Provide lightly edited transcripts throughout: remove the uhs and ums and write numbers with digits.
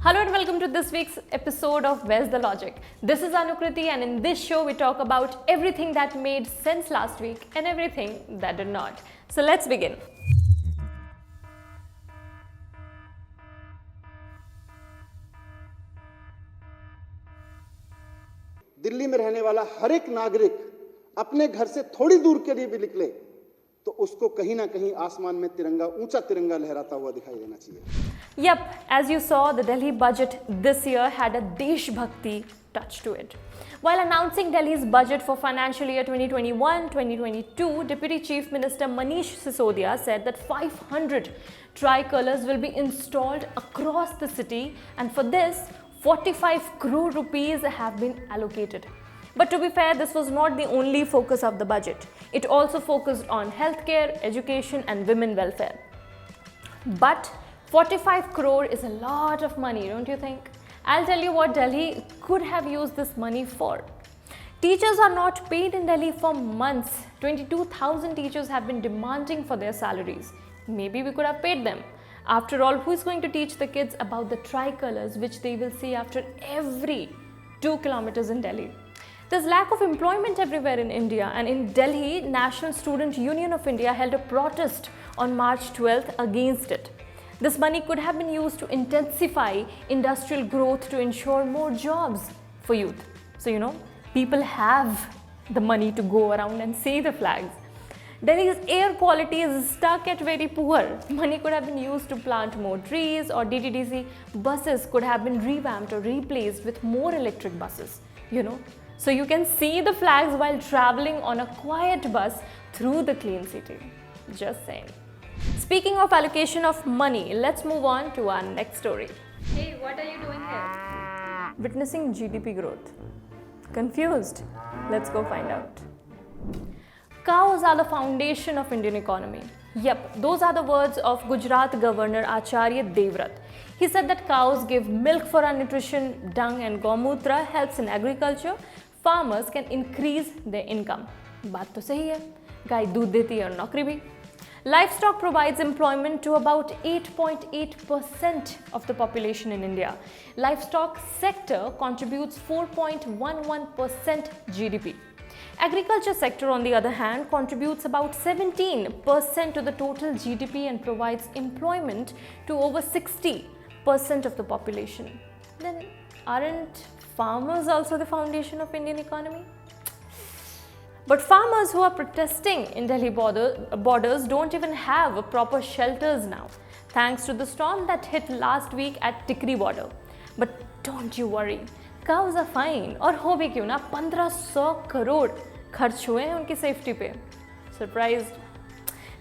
Hello and welcome to this week's episode of Where's the Logic? This is Anukriti and in this show we talk about everything that made sense last week and everything that did not. So let's begin. Delhi में रहने वाला हर एक नागरिक अपने घर से थोड़ी दूर के लिए भी निकले तो उसको कहीं ना कहीं आसमान में तिरंगा ऊंचा तिरंगा लहराता हुआ दिखाई देना चाहिए. Yep, as you saw, the Delhi budget this year had a Desh Bhakti touch to it. While announcing Delhi's budget for financial year 2021-2022, Deputy Chief Minister Manish Sisodia said that 500 tricolors will be installed across the city, and for this, 45 crore rupees have been allocated. But to be fair, this was not the only focus of the budget. It also focused on healthcare, education and women welfare. But 45 crore is a lot of money, don't you think? I'll tell you what Delhi could have used this money for. Teachers are not paid in Delhi for months. 22,000 teachers have been demanding for their salaries. Maybe we could have paid them. After all, who is going to teach the kids about the tricolors which they will see after every 2 kilometers in Delhi? There's lack of employment everywhere in India, and in Delhi, National Student Union of India held a protest on March 12th against it. This money could have been used to intensify industrial growth to ensure more jobs for youth. So, people have the money to go around and see the flags. Delhi's air quality is stuck at very poor. Money could have been used to plant more trees, or DTDC buses could have been revamped or replaced with more electric buses, So you can see the flags while traveling on a quiet bus through the clean city. Just saying. Speaking of allocation of money, let's move on to our next story. Hey, what are you doing here? Witnessing GDP growth. Confused? Let's go find out. Cows are the foundation of Indian economy. Yep, those are the words of Gujarat Governor Acharya Devvrat. He said that cows give milk for our nutrition, dung and gomutra helps in agriculture. Farmers can increase their income. बात तो सही है. गाय दूध देती है और नौकरी भी. Livestock provides employment to about 8.8% of the population in India. Livestock sector contributes 4.11% GDP. Agriculture sector, on the other hand, contributes about 17% to the total GDP and provides employment to over 60% of the population. Then, aren't farmers also the foundation of Indian economy? But farmers who are protesting in Delhi borders don't even have proper shelters now, thanks to the storm that hit last week at Tikri border. But don't you worry, cows are fine. और हो भी क्यों ना 1500 करोड़ खर्च हुए हैं उनकी safety पे. Surprised?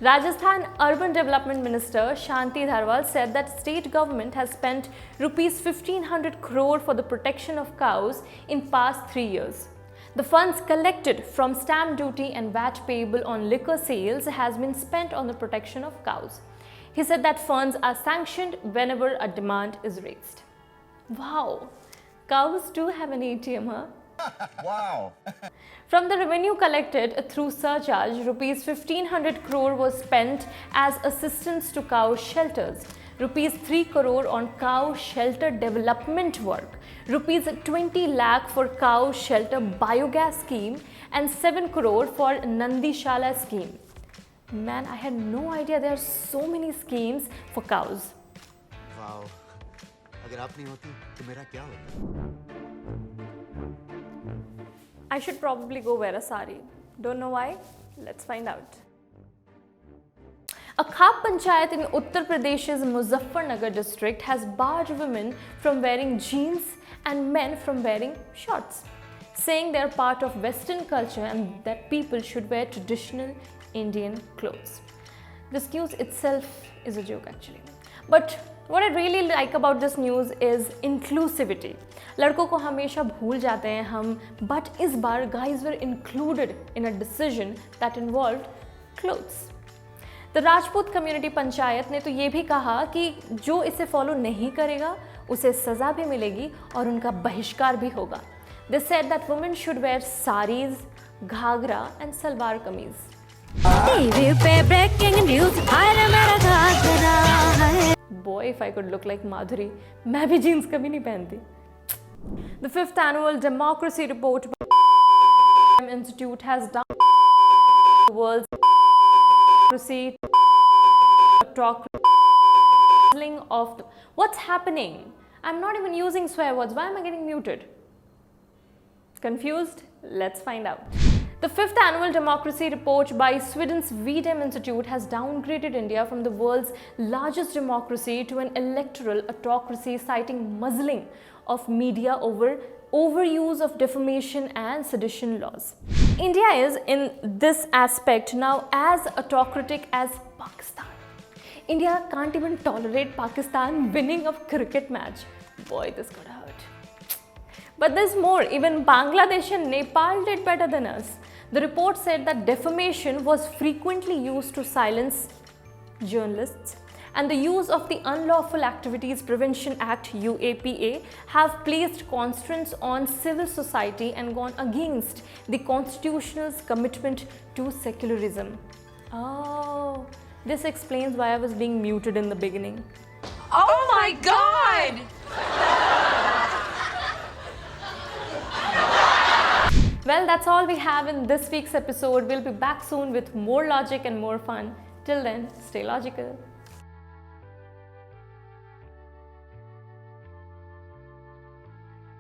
Rajasthan Urban Development Minister Shanti Dharwal said that state government has spent rupees 1500 crore for the protection of cows in past 3 years. The funds collected from stamp duty and VAT payable on liquor sales has been spent on the protection of cows. He said that funds are sanctioned whenever a demand is raised. Wow, cows do have an ATM, huh? Wow! From the revenue collected through surcharge, rupees 1500 crore was spent as assistance to cow shelters, rupees 3 crore on cow shelter development work, rupees 20 lakh for cow shelter biogas scheme, and 7 crore for Nandishala scheme. Man, I had no idea there are so many schemes for cows. Wow! अगर आप नहीं होती तो मेरा क्या होता? I should probably go wear a sari. Don't know why? Let's find out. A Khap Panchayat in Uttar Pradesh's Muzaffarnagar district has barred women from wearing jeans and men from wearing shorts, saying they are part of Western culture and that people should wear traditional Indian clothes. This news itself is a joke actually. But what I really like about this news is inclusivity. लड़कों को हमेशा भूल जाते हैं हम, but इस बार guys were included in a decision that involved clothes. The Rajput Community Panchayat ने तो ये भी कहा कि जो इसे फॉलो नहीं करेगा उसे सज़ा भी मिलेगी और उनका बहिष्कार भी होगा. They said that women should wear saris, Ghaghara and salwar kameez. TV पे ब्रेकिंग न्यूज़, हाय रे मेरा घाघरा है. Boy, if I could look like Madhuri. मैं भी jeans कभी नहीं पहनती. The 5th annual democracy report by the Institute has done the world's democracy talk of what's happening. I'm not even using swear words. Why am I getting muted? Confused? Let's find out. The 5th annual democracy report by Sweden's VDEM Institute has downgraded India from the world's largest democracy to an electoral autocracy, citing muzzling of media over overuse of defamation and sedition laws. India is, in this aspect, now as autocratic as Pakistan. India can't even tolerate Pakistan winning a cricket match. Boy, this could hurt. But there's more. Even Bangladesh and Nepal did better than us. The report said that defamation was frequently used to silence journalists, and the use of the Unlawful Activities Prevention Act (UAPA) have placed constraints on civil society and gone against the constitutional's commitment to secularism. Oh, this explains why I was being muted in the beginning. Oh my God! Well, that's all we have in this week's episode. We'll be back soon with more logic and more fun. Till then, stay logical.